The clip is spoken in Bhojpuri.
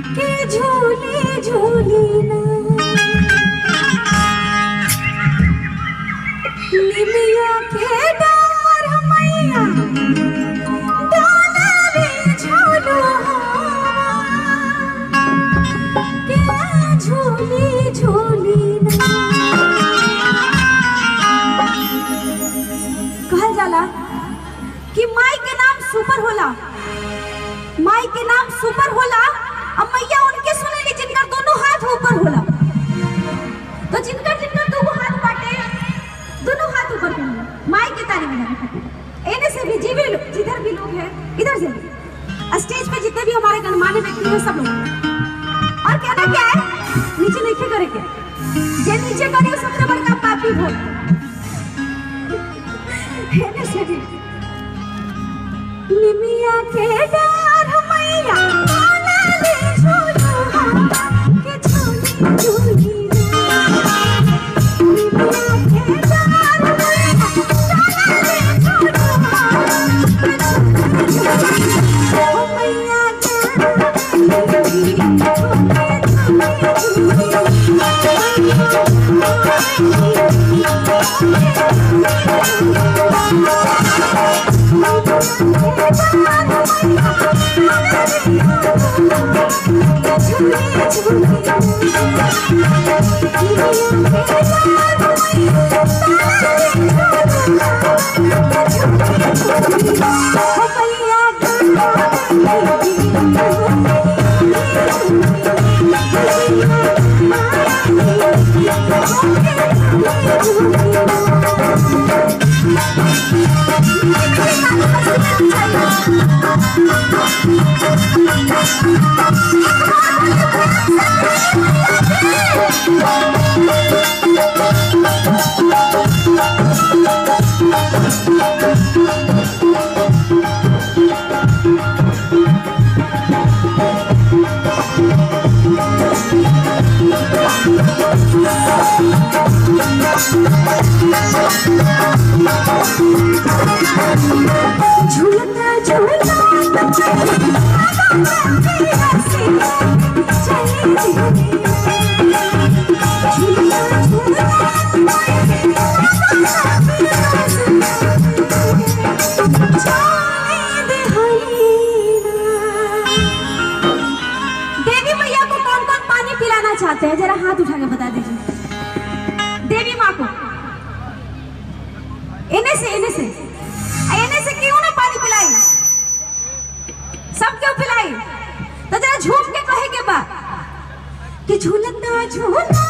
के झूली झूली ना निमिया के डार मैया डाले झूलो के झूली झूली ना। कहल जाला कि माई के नाम सुपर होला, माई के नाम सुपर होला। अब मैया उनके सुनेली जिनकर दोनों हाथ ऊपर होला। तो जिनकर जिनकर दो हाथ बाटे दोनों हाथ ऊपर कर माई के तारीफ में एने से भी जिधर भी लोग हैं इधर से स्टेज पे जितने भी हमारे गणमान्य व्यक्ति हैं सब लोग। और कहना क्या है नीचे नहीं करे के जे नीचे करे सबसे बड़का पापी भोग। एने से भी निमिया के डार मैया डाले झूलो के झूली झूली निमिया के डार मैया डाले झूलो ओ मैया चाहते हैं जरा हाथ उठा के बता दीजिए। देवी माँ को इन्हें से क्यों ना पानी पिलाई, सब क्यों पिलाई? तो जरा झूम के कहे के बाद कि झूलता झूलता